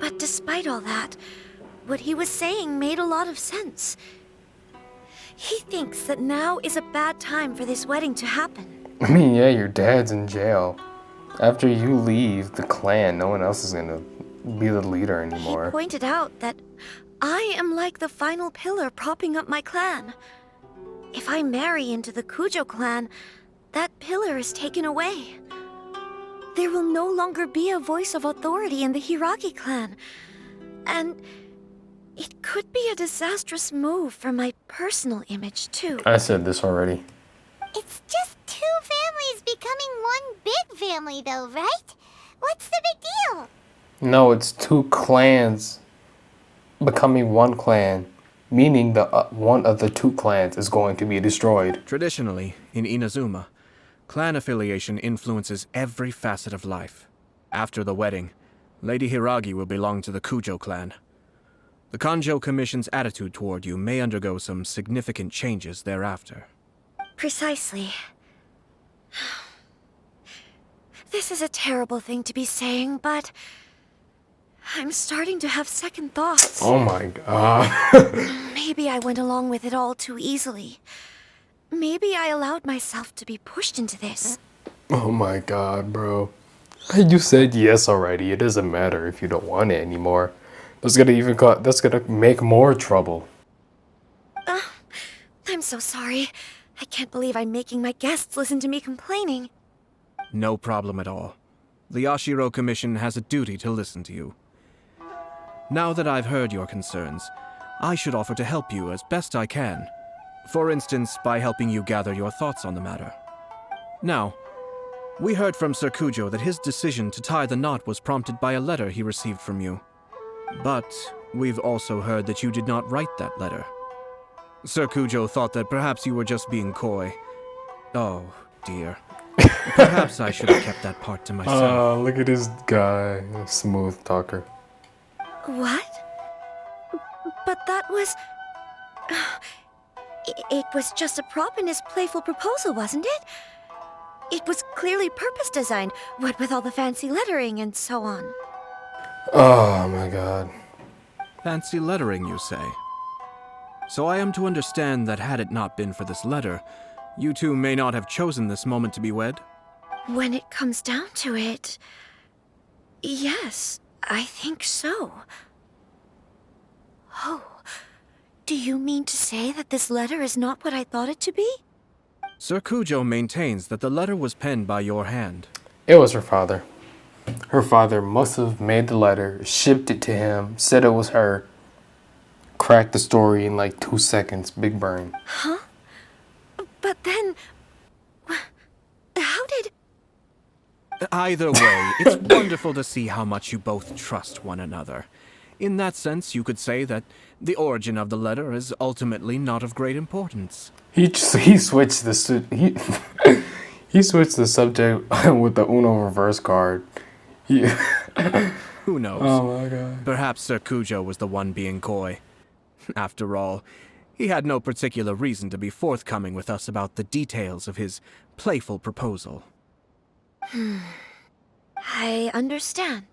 But despite all that, what he was saying made a lot of sense. He thinks that now is a bad time for this wedding to happen. I mean, yeah, your dad's in jail. After you leave the clan, no one else is gonna be the leader anymore. He pointed out that I am like the final pillar propping up my clan. If I marry into the Kujo clan, that pillar is taken away. There will no longer be a voice of authority in the Hiragi clan. And it could be a disastrous move for my personal image, too. I said this already. It's just two families becoming one big family, though, right? What's the big deal? No, it's two clans becoming one clan, meaning the one of the two clans is going to be destroyed. Traditionally, in Inazuma, clan affiliation influences every facet of life. After the wedding, Lady Hiragi will belong to the Kujo clan. The Kanjo Commission's attitude toward you may undergo some significant changes thereafter. Precisely. This is a terrible thing to be saying, but I'm starting to have second thoughts. Oh my god. Maybe I went along with it all too easily. Maybe I allowed myself to be pushed into this. Oh my god, bro. You said yes already. It doesn't matter if you don't want it anymore. That's gonna make more trouble. I'm so sorry. I can't believe I'm making my guests listen to me complaining. No problem at all. The Yashiro Commission has a duty to listen to you. Now that I've heard your concerns, I should offer to help you as best I can. For instance, by helping you gather your thoughts on the matter. Now, we heard from Sir Kujo that his decision to tie the knot was prompted by a letter he received from you. But we've also heard that you did not write that letter. Sir Kujo thought that perhaps you were just being coy. Oh, dear. Perhaps I should have kept that part to myself. Oh, look at this guy. Smooth talker. What? But that was... It was just a prop in his playful proposal, wasn't it? It was clearly purpose designed, what with all the fancy lettering and so on. Oh my god. Fancy lettering, you say? So I am to understand that had it not been for this letter, you two may not have chosen this moment to be wed? When it comes down to it... yes, I think so. Oh, do you mean to say that this letter is not what I thought it to be? Sir Kujo maintains that the letter was penned by your hand. It was her father. Her father must have made the letter, shipped it to him, said it was her. Cracked the story in like 2 seconds. Big brain. Huh? But then... how did... Either way, it's wonderful to see how much you both trust one another. In that sense, you could say that the origin of the letter is ultimately not of great importance. He switched the he switched the subject with the Uno reverse card. Who knows? Oh my god. Perhaps Sir Kujo was the one being coy. After all, he had no particular reason to be forthcoming with us about the details of his playful proposal. I understand.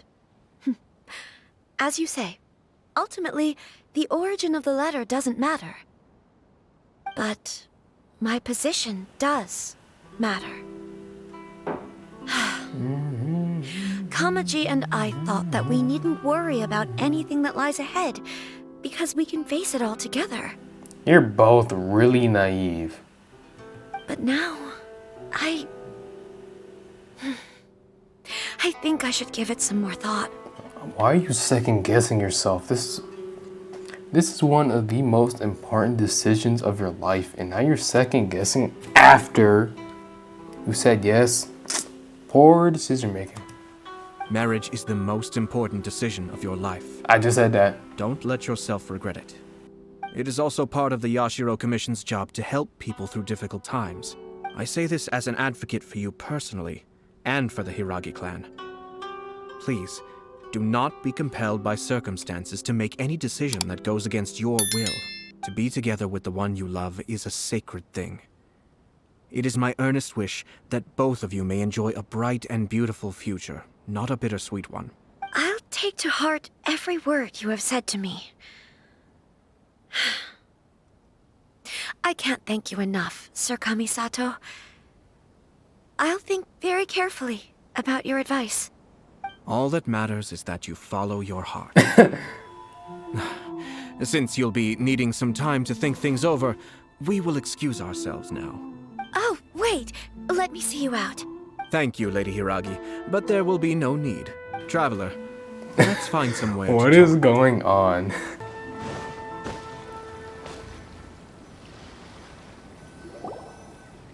As you say, ultimately, the origin of the letter doesn't matter. But my position does matter. Kamaji and I thought that we needn't worry about anything that lies ahead, because we can face it all together. You're both really naive. But now, I think I should give it some more thought. Why are you second guessing yourself? This is one of the most important decisions of your life, and now you're second guessing after you said yes. Poor decision making. Marriage is the most important decision of your life. I just said that. Don't let yourself regret it. It is also part of the Yashiro Commission's job to help people through difficult times. I say this as an advocate for you personally, and for the Hiragi clan. Please, do not be compelled by circumstances to make any decision that goes against your will. To be together with the one you love is a sacred thing. It is my earnest wish that both of you may enjoy a bright and beautiful future, not a bittersweet one. I'll take to heart every word you have said to me. I can't thank you enough, Sir Kamisato. I'll think very carefully about your advice. All that matters is that you follow your heart. Since you'll be needing some time to think things over, we will excuse ourselves now. Oh, wait. Let me see you out. Thank you, Lady Hiragi, but there will be no need. Traveler, let's find somewhere to What is talk. going on?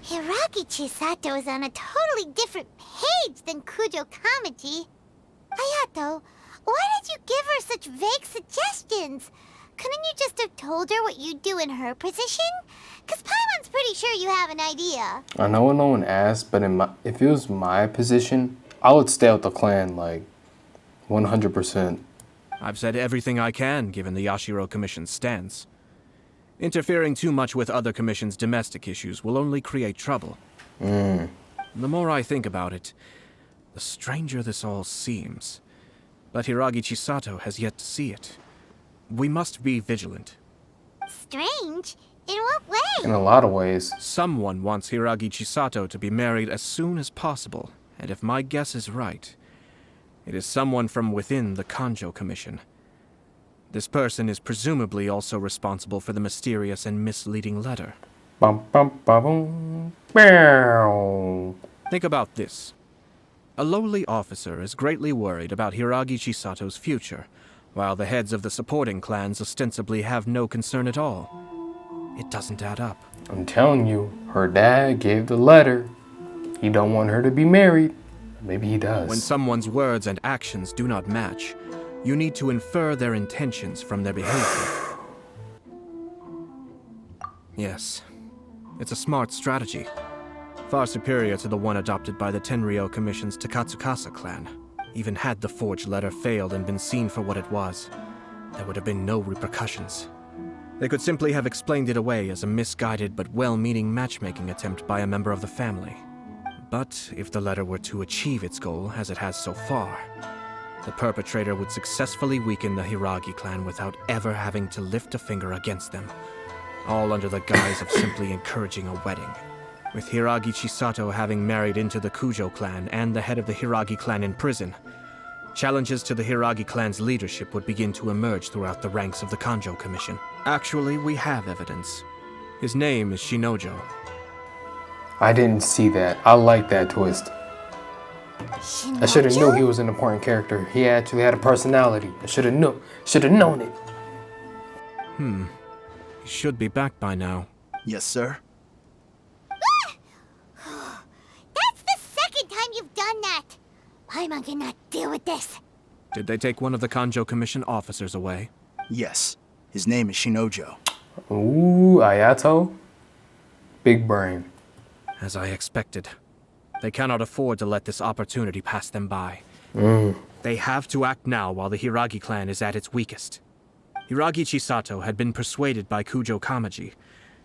Hiragi Chisato is on a totally different page than Kujo Kamaji. Ayato, why did you give her such vague suggestions? Couldn't you just have told her what you'd do in her position? Because Paimon's pretty sure you have an idea. I know no one asked, but if it was my position, I would stay out the clan, like, 100%. I've said everything I can, given the Yashiro Commission's stance. Interfering too much with other commission's domestic issues will only create trouble. The more I think about it, the stranger this all seems. But Hiragi Chisato has yet to see it. We must be vigilant. Strange? In what way? In a lot of ways. Someone wants Hiragi Chisato to be married as soon as possible, and if my guess is right, it is someone from within the Kanjo Commission. This person is presumably also responsible for the mysterious and misleading letter. Bum bum bum bum. Bow. Think about this. A lowly officer is greatly worried about Hiragi Chisato's future, while the heads of the supporting clans ostensibly have no concern at all. It doesn't add up. I'm telling you, her dad gave the letter. He don't want her to be married. Maybe he does. When someone's words and actions do not match, you need to infer their intentions from their behavior. Yes, it's a smart strategy. Far superior to the one adopted by the Tenryou Commission's Takatsukasa clan. Even had the forged letter failed and been seen for what it was, there would have been no repercussions. They could simply have explained it away as a misguided but well-meaning matchmaking attempt by a member of the family. But if the letter were to achieve its goal, as it has so far, the perpetrator would successfully weaken the Hiragi clan without ever having to lift a finger against them, all under the guise of simply encouraging a wedding. With Hiragi Chisato having married into the Kujo clan and the head of the Hiragi clan in prison, challenges to the Hiragi clan's leadership would begin to emerge throughout the ranks of the Kanjo Commission. Actually, we have evidence. His name is Shinojo. I didn't see that. I like that twist. I should have knew he was an important character. He actually had a personality. I should have known it. He should be back by now. Yes, sir. That's the second time you've done that. Paimon cannot deal with this. Did they take one of the Kanjo Commission officers away? Yes. His name is Shinojo. Ooh, Ayato. Big brain. As I expected. They cannot afford to let this opportunity pass them by. They have to act now while the Hiragi clan is at its weakest. Hiragi Chisato had been persuaded by Kujo Kamaji,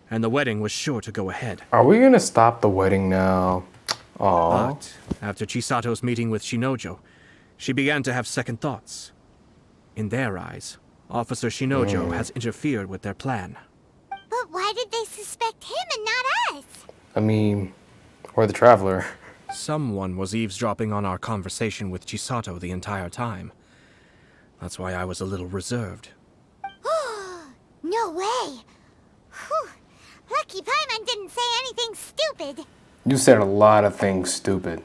and the wedding was sure to go ahead. Are we gonna stop the wedding now? Aww. But after Chisato's meeting with Shinojo, she began to have second thoughts. In their eyes, Officer Shinojo has interfered with their plan. But why did they suspect him and not us? I mean, we're the traveler. Someone was eavesdropping on our conversation with Chisato the entire time. That's why I was a little reserved. No way. Whew. Lucky Paimon didn't say anything stupid. You said a lot of things stupid.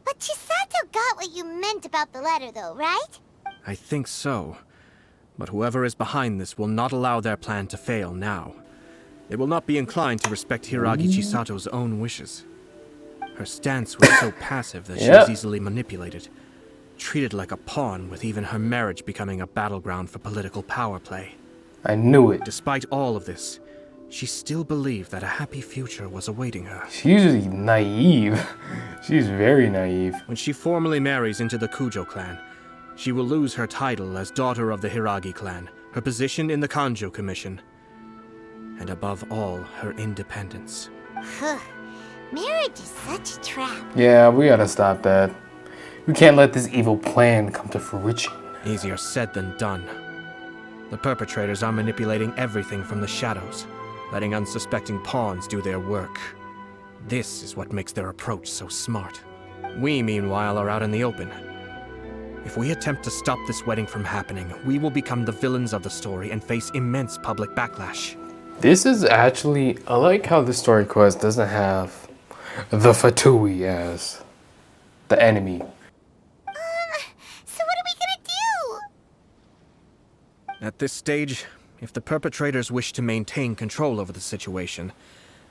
But Chisato got what you meant about the letter though, right? I think so. But whoever is behind this will not allow their plan to fail now. They will not be inclined to respect Hiragi Chisato's own wishes. Her stance was so passive that she was easily manipulated, treated like a pawn, with even her marriage becoming a battleground for political power play. I knew it. Despite all of this, she still believed that a happy future was awaiting her. She's usually naive. She's very naive. When she formally marries into the Kujo clan, she will lose her title as daughter of the Hiragi clan, her position in the Kanjo Commission, and above all, her independence. Marriage is such a trap. Yeah, we gotta stop that. We can't let this evil plan come to fruition. Easier said than done. The perpetrators are manipulating everything from the shadows, letting unsuspecting pawns do their work. This is what makes their approach so smart. We, meanwhile, are out in the open. If we attempt to stop this wedding from happening, we will become the villains of the story and face immense public backlash. This is actually, I like how the story quest doesn't have the Fatui as the enemy. So what are we gonna do? At this stage, if the perpetrators wish to maintain control over the situation,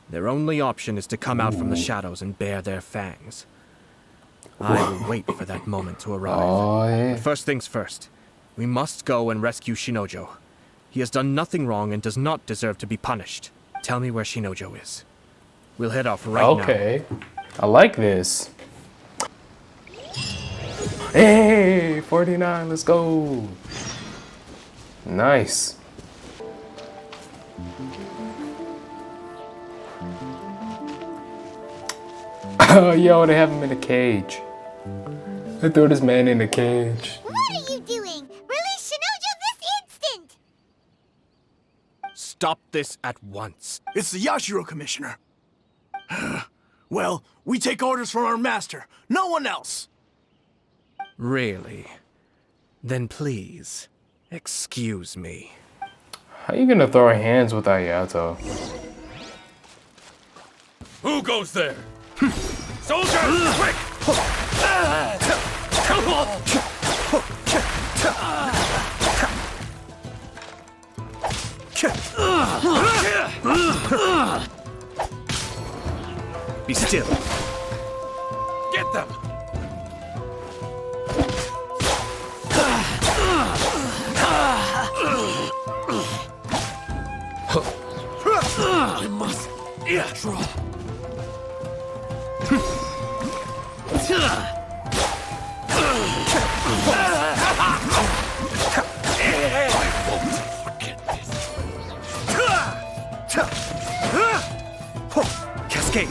their only option is to come out from the shadows and bare their fangs. I will wait for that moment to arrive. Oh, yeah. But first things first, we must go and rescue Shinojo. He has done nothing wrong and does not deserve to be punished. Tell me where Shinojo is. We'll head off right now. Okay. I like this. Hey, 49, let's go. Nice. Oh, yo, they have him in a cage. They threw this man in a cage. What are you doing? Release Shinojo this instant! Stop this at once. It's the Yashiro Commissioner. Well, we take orders from our master. No one else. Really? Then please, excuse me. How you gonna throw hands with Ayato? Who goes there? Soldiers, quick! Be still. Get them! I must draw. Cascade.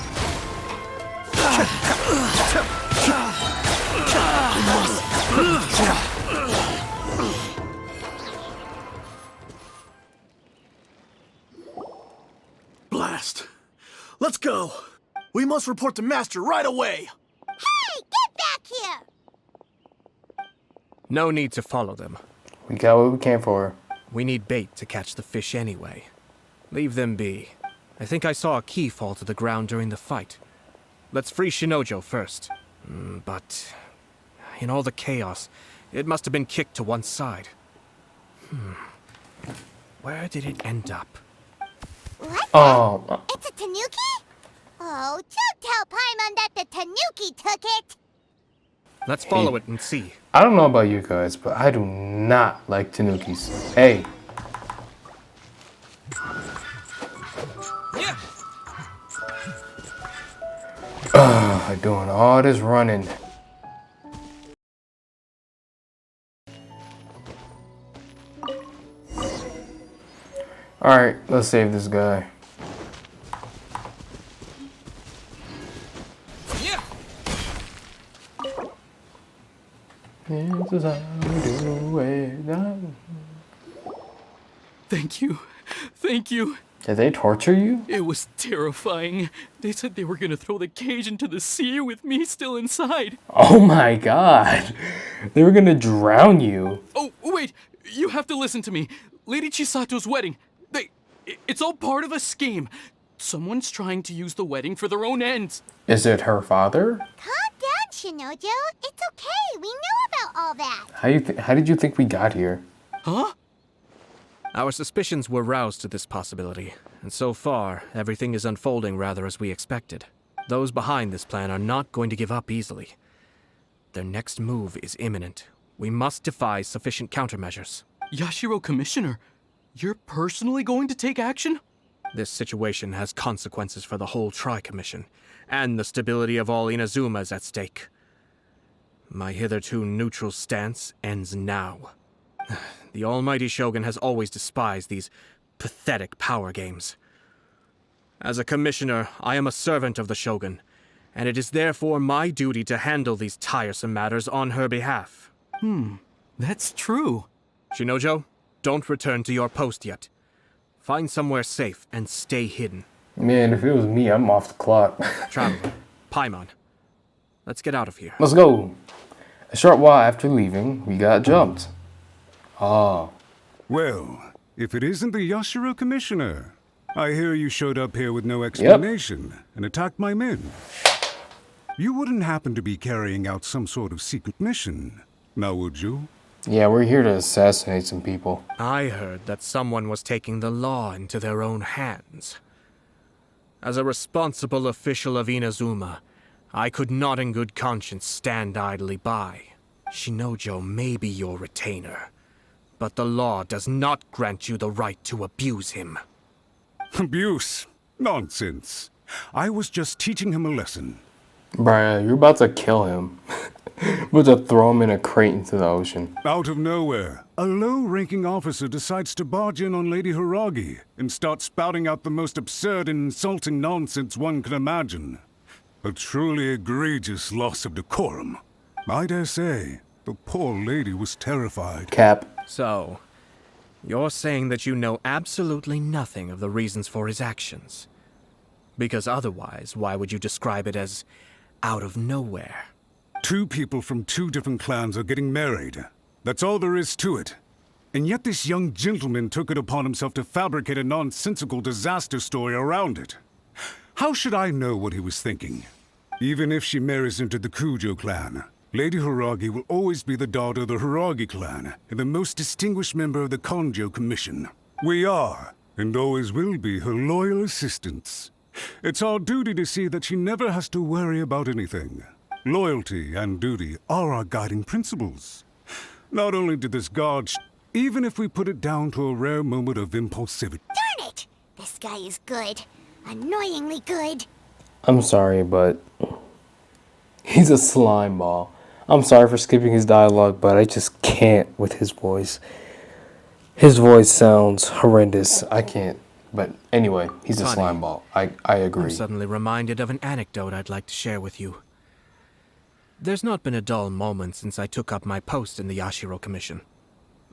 Blast. Let's go. We must report to Master right away. Hey, get back here! No need to follow them. We got what we came for. We need bait to catch the fish anyway. Leave them be. I think I saw a key fall to the ground during the fight. Let's free Shinojo first. But in all the chaos, it must have been kicked to one side. Where did it end up? What? Oh, It's a tanuki? Oh, don't tell Paimon that the tanuki took it! Let's follow it and see. I don't know about you guys, but I do not like tanukis. Hey. I'm doing all this running. Alright, let's save this guy. This is how we do it. Thank you. Thank you. Did they torture you? It was terrifying. They said they were gonna throw the cage into the sea with me still inside. Oh my god. They were gonna drown you. Oh, wait. You have to listen to me. Lady Chisato's wedding. It's all part of a scheme. Someone's trying to use the wedding for their own ends. Is it her father? Calm down, Shinojo. It's okay. We know about all that. How did you think we got here? Huh? Our suspicions were roused to this possibility, and so far, everything is unfolding rather as we expected. Those behind this plan are not going to give up easily. Their next move is imminent. We must devise sufficient countermeasures. Yashiro Commissioner, you're personally going to take action? This situation has consequences for the whole Tri-Commission, and the stability of all Inazumas at stake. My hitherto neutral stance ends now. The almighty Shogun has always despised these pathetic power games. As a commissioner, I am a servant of the Shogun, and it is therefore my duty to handle these tiresome matters on her behalf. That's true. Shinojo, don't return to your post yet. Find somewhere safe and stay hidden. Man, if it was me, I'm off the clock. Traveler, Paimon, let's get out of here. Let's go. A short while after leaving, we got jumped. Ah, Well, if it isn't the Yashiro Commissioner, I hear you showed up here with no explanation and attacked my men. You wouldn't happen to be carrying out some sort of secret mission, now would you? yeah, we're here to assassinate some people. I heard that someone was taking the law into their own hands. As a responsible official of Inazuma, I could not in good conscience stand idly by. Shinojo may be your retainer, but the law does not grant you the right to abuse him. Abuse? Nonsense. I was just teaching him a lesson. Bruh, you're about to kill him. About to throw him in a crate into the ocean. Out of nowhere, a low-ranking officer decides to barge in on Lady Hiragi and start spouting out the most absurd and insulting nonsense one can imagine. A truly egregious loss of decorum. I dare say, the poor lady was terrified. Cap. So, you're saying that you know absolutely nothing of the reasons for his actions? Because otherwise, why would you describe it as out of nowhere? Two people from two different clans are getting married. That's all there is to it. And yet this young gentleman took it upon himself to fabricate a nonsensical disaster story around it. How should I know what he was thinking? Even if she marries into the Kujo clan, Lady Hiragi will always be the daughter of the Hiragi clan and the most distinguished member of the Kanjo Commission. We are, and always will be, her loyal assistants. It's our duty to see that she never has to worry about anything. Loyalty and duty are our guiding principles. Not only did this guard even if we put it down to a rare moment of impulsivity. Darn it! This guy is good. Annoyingly good. I'm sorry, but he's a slime ball. I'm sorry for skipping his dialogue, but I just can't with his voice. His voice sounds horrendous. I can't. But anyway, he's a Funny. slime ball. I agree. I'm suddenly reminded of an anecdote I'd like to share with you. There's not been a dull moment since I took up my post in the Yashiro Commission.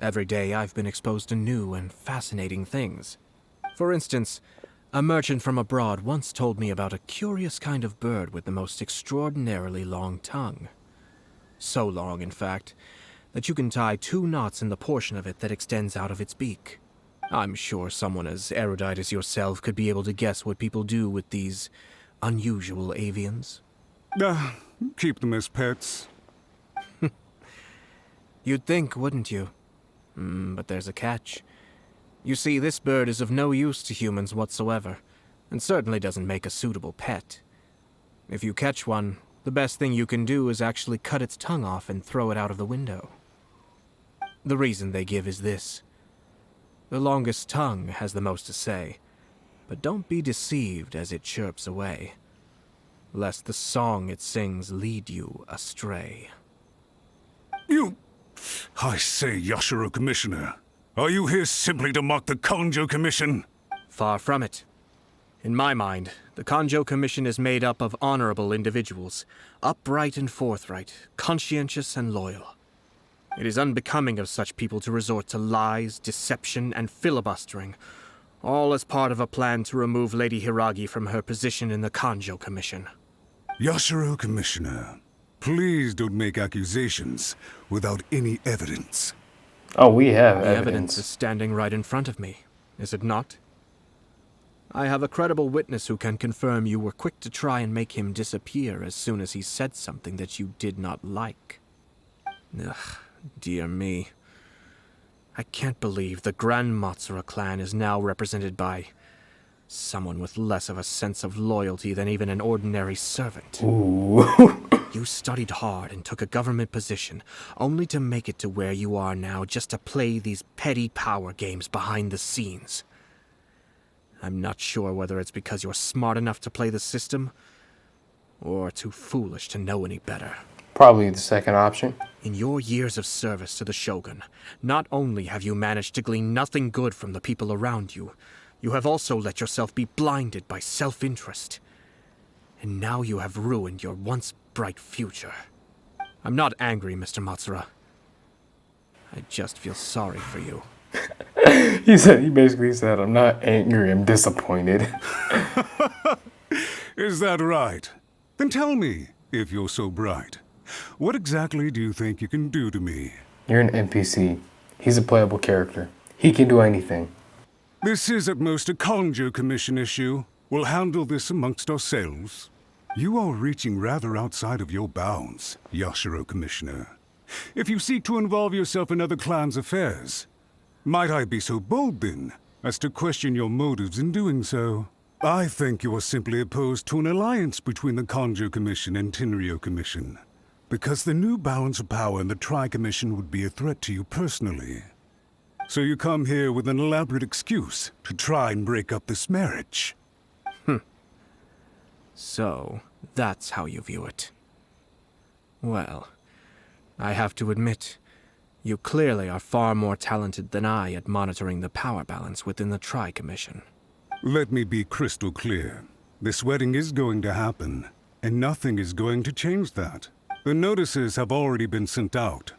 Every day I've been exposed to new and fascinating things. For instance, a merchant from abroad once told me about a curious kind of bird with the most extraordinarily long tongue. So long, in fact, that you can tie 2 knots in the portion of it that extends out of its beak. I'm sure someone as erudite as yourself could be able to guess what people do with these unusual avians. Keep them as pets. You'd think, wouldn't you? But there's a catch. You see, this bird is of no use to humans whatsoever, and certainly doesn't make a suitable pet. If you catch one, the best thing you can do is actually cut its tongue off and throw it out of the window. The reason they give is this. The longest tongue has the most to say, but don't be deceived as it chirps away, lest the song it sings lead you astray. I say, Yashiro Commissioner, are you here simply to mock the Kanjo Commission? Far from it. In my mind, the Kanjo Commission is made up of honorable individuals, upright and forthright, conscientious and loyal. It is unbecoming of such people to resort to lies, deception, and filibustering, all as part of a plan to remove Lady Hiragi from her position in the Kanjo Commission. Yashiro Commissioner, please don't make accusations without any evidence. Oh, we have The evidence evidence. is standing right in front of me, is it not? I have a credible witness who can confirm you were quick to try and make him disappear as soon as he said something that you did not like. Ugh, dear me. I can't believe the Grand Matsura clan is now represented by someone with less of a sense of loyalty than even an ordinary servant. Ooh. You studied hard and took a government position, only to make it to where you are now just to play these petty power games behind the scenes. I'm not sure whether it's because you're smart enough to play the system, or too foolish to know any better. Probably the second option. In your years of service to the Shogun, not only have you managed to glean nothing good from the people around you, you have also let yourself be blinded by self-interest. and now you have ruined your once bright future. I'm not angry, Mr. Matsura. I just feel sorry for you. He basically said, I'm not angry, I'm disappointed. Is that right? Then tell me, if you're so bright, what exactly do you think you can do to me? You're an NPC. He's a playable character. He can do anything. This is at most a Kanjo Commission issue. We'll handle this amongst ourselves. You are reaching rather outside of your bounds, Yashiro Commissioner. If you seek to involve yourself in other clans' affairs, might I be so bold then, as to question your motives in doing so? I think you are simply opposed to an alliance between the Kanjo Commission and Tenryo Commission, because the new balance of power in the Tri-Commission would be a threat to you personally. So you come here with an elaborate excuse to try and break up this marriage. So, that's how you view it. Well, I have to admit, you clearly are far more talented than I at monitoring the power balance within the Tri-Commission. Let me be crystal clear. This wedding is going to happen, and nothing is going to change that. The notices have already been sent out.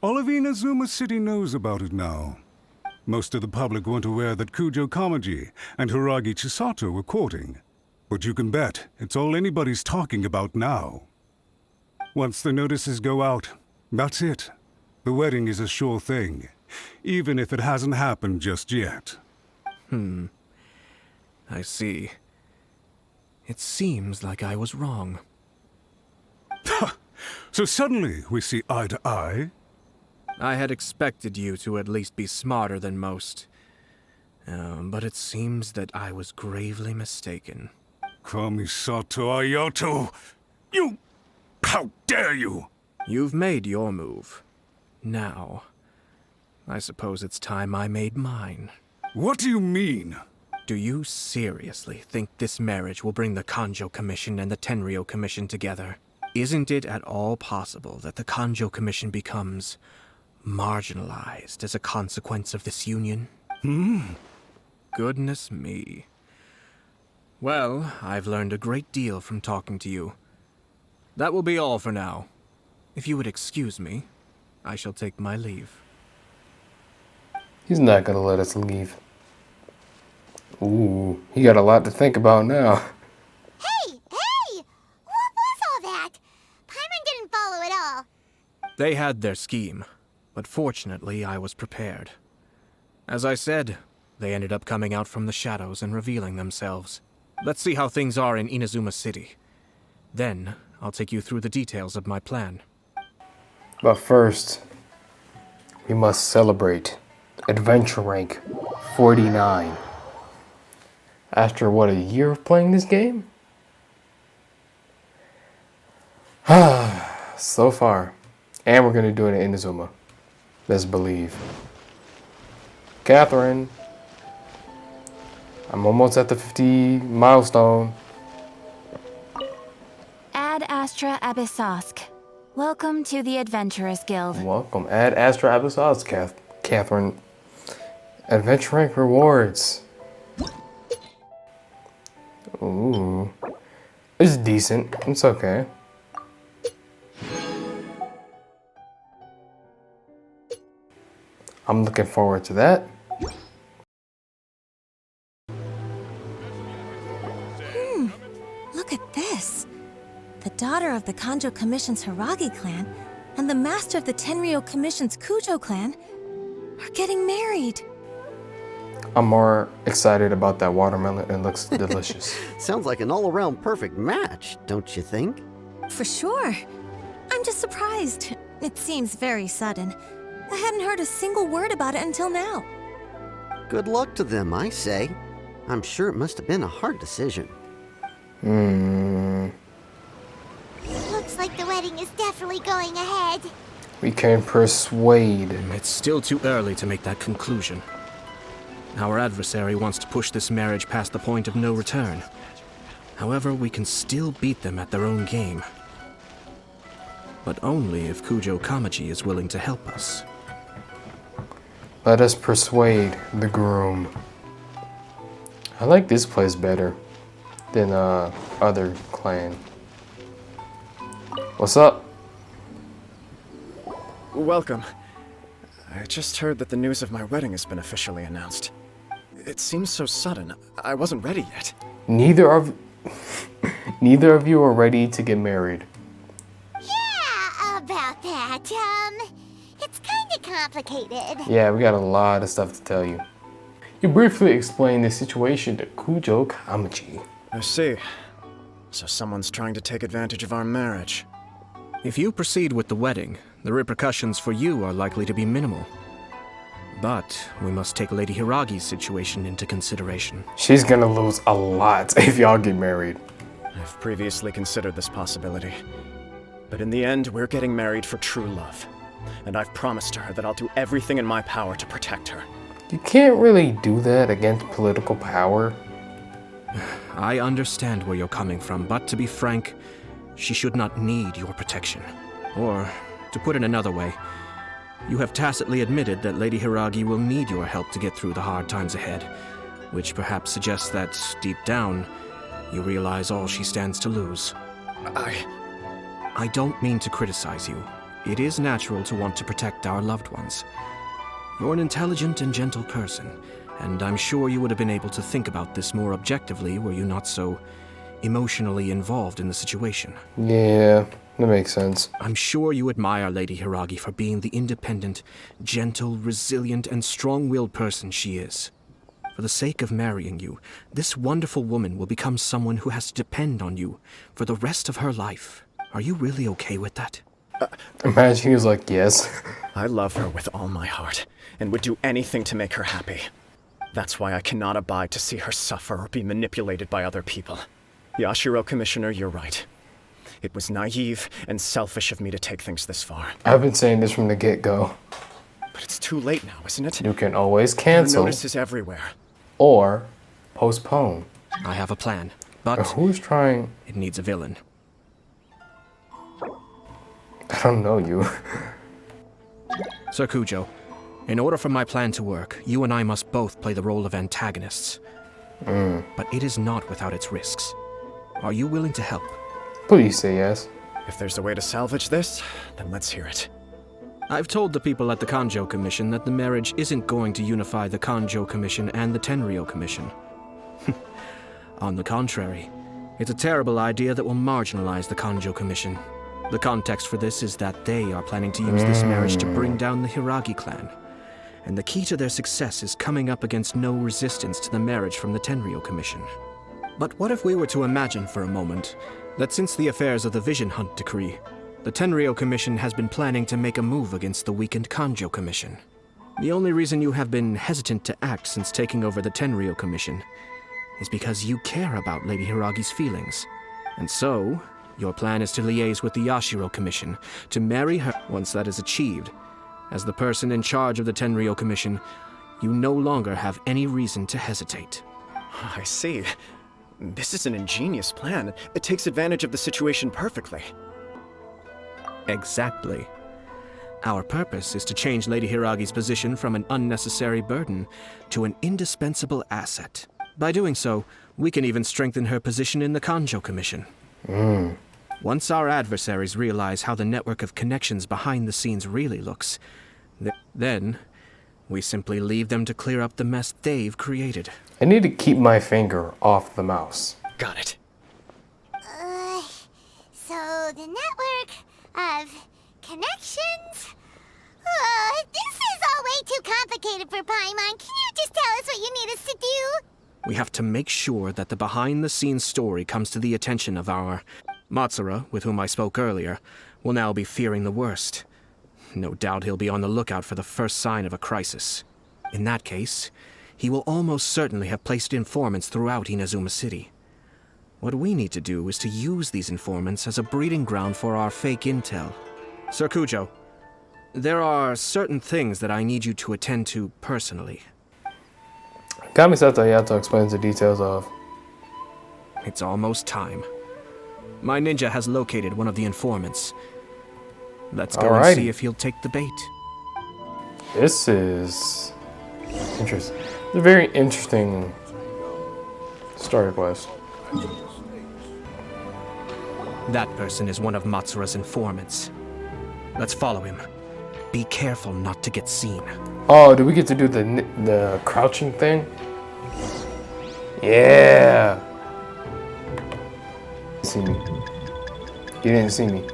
All of Inazuma City knows about it now. Most of the public weren't aware that Kujo Kamaji and Hiragi Chisato were courting. But you can bet it's all anybody's talking about now. Once the notices go out, that's it. The wedding is a sure thing, even if it hasn't happened just yet. I see. It seems like I was wrong. So suddenly we see eye to eye? I had expected you to at least be smarter than most. But it seems that I was gravely mistaken. Kamisato Ayato! You... How dare you! You've made your move. Now, I suppose it's time I made mine. What do you mean? Do you seriously think this marriage will bring the Kanjo Commission and the Tenryo Commission together? Isn't it at all possible that the Kanjo Commission becomes marginalized as a consequence of this union? Goodness me. Well, I've learned a great deal from talking to you. That will be all for now. If you would excuse me, I shall take my leave. He's not gonna let us leave. Ooh, he got a lot to think about now. Hey! What was all that? Paimon didn't follow at all. They had their scheme, but fortunately I was prepared. As I said, they ended up coming out from the shadows and revealing themselves. Let's see how things are in Inazuma City. Then, I'll take you through the details of my plan. But first, we must celebrate Adventure Rank 49. After what, a year of playing this game? So far. And we're gonna do it in Inazuma. Let's believe. Catherine. I'm almost at the 50 milestone. Ad Astra Abyssosk. Welcome to the Adventurers Guild. Welcome. Add Astra Abyssos, Catherine. Adventure Rank rewards. Ooh. It's decent. It's okay. I'm looking forward to that. Look at this. The daughter of the Kanjo Commission's Hiragi clan and the master of the Tenryo Commission's Kujo clan are getting married. I'm more excited about that watermelon. It looks delicious. Sounds like an all-around perfect match, don't you think? For sure. I'm just surprised. It seems very sudden. I hadn't heard a single word about it until now. Good luck to them, I say. I'm sure it must have been a hard decision. Looks like the wedding is definitely going ahead. We can persuade. It's still too early to make that conclusion. Our adversary wants to push this marriage past the point of no return. However, we can still beat them at their own game. But only if Kujo Kamaji is willing to help us. Let us persuade the groom. I like this place better than other clan. What's up? Welcome. I just heard that the news of my wedding has been officially announced. It seems so sudden. I wasn't ready yet. Neither of you are ready to get married. Yeah, about that. It's kinda complicated. Yeah, we got a lot of stuff to tell you. You briefly explained the situation to Kujo Kamachi. I see. So someone's trying to take advantage of our marriage. If you proceed with the wedding, the repercussions for you are likely to be minimal. But we must take Lady Hiragi's situation into consideration. She's gonna lose a lot if y'all get married. I've previously considered this possibility. But in the end, we're getting married for true love. And I've promised her that I'll do everything in my power to protect her. You can't really do that against political power. I understand where you're coming from, but to be frank, she should not need your protection. Or, to put it another way, you have tacitly admitted that Lady Hiragi will need your help to get through the hard times ahead, which perhaps suggests that, deep down, you realize all she stands to lose. I don't mean to criticize you. It is natural to want to protect our loved ones. You're an intelligent and gentle person, and I'm sure you would have been able to think about this more objectively were you not so emotionally involved in the situation. Yeah, that makes sense. I'm sure you admire Lady Hiragi for being the independent, gentle, resilient, and strong-willed person she is. For the sake of marrying you, this wonderful woman will become someone who has to depend on you for the rest of her life. Are you really okay with that? Imagine he was like, yes. I love her with all my heart, and would do anything to make her happy. That's why I cannot abide to see her suffer or be manipulated by other people. Yashiro Commissioner, you're right. It was naive and selfish of me to take things this far. I've been saying this from the get-go. But it's too late now, isn't it? You can always cancel. Notices everywhere. Or postpone. I have a plan, but who's trying? It needs a villain. I don't know you. Sir Kujo, in order for my plan to work, you and I must both play the role of antagonists. But it is not without its risks. Are you willing to help? Please say yes. If there's a way to salvage this, then let's hear it. I've told the people at the Kanjo Commission that the marriage isn't going to unify the Kanjo Commission and the Tenryou Commission. On the contrary, it's a terrible idea that will marginalize the Kanjo Commission. The context for this is that they are planning to use this marriage to bring down the Hiragi clan. And the key to their success is coming up against no resistance to the marriage from the Tenryou Commission. But what if we were to imagine for a moment that since the affairs of the Vision Hunt Decree, the Tenryou Commission has been planning to make a move against the weakened Kanjo Commission? The only reason you have been hesitant to act since taking over the Tenryou Commission is because you care about Lady Hiragi's feelings. And so, your plan is to liaise with the Yashiro Commission to marry her. Once that is achieved, as the person in charge of the Tenryou Commission, you no longer have any reason to hesitate. I see. This is an ingenious plan. It takes advantage of the situation perfectly. Exactly. Our purpose is to change Lady Hiragi's position from an unnecessary burden to an indispensable asset. By doing so, we can even strengthen her position in the Kanjo Commission. Once our adversaries realize how the network of connections behind the scenes really looks, then we simply leave them to clear up the mess they've created. I need to keep my finger off the mouse. Got it. So the network of connections? This is all way too complicated for Paimon. Can you just tell us what you need us to do? We have to make sure that the behind-the-scenes story comes to the attention of our... Matsura, with whom I spoke earlier, will now be fearing the worst. No doubt he'll be on the lookout for the first sign of a crisis. In that case, he will almost certainly have placed informants throughout Inazuma City. What we need to do is to use these informants as a breeding ground for our fake intel. Sir Kujo, there are certain things that I need you to attend to personally. Kamisato Ayato explains the details of. It's almost time. My ninja has located one of the informants. Let's go and see if he'll take the bait. This is interesting. It's a very interesting story quest. That person is one of Matsura's informants. Let's follow him. Be careful not to get seen. Oh, do we get to do the crouching thing? Yeah. See me. You didn't see me.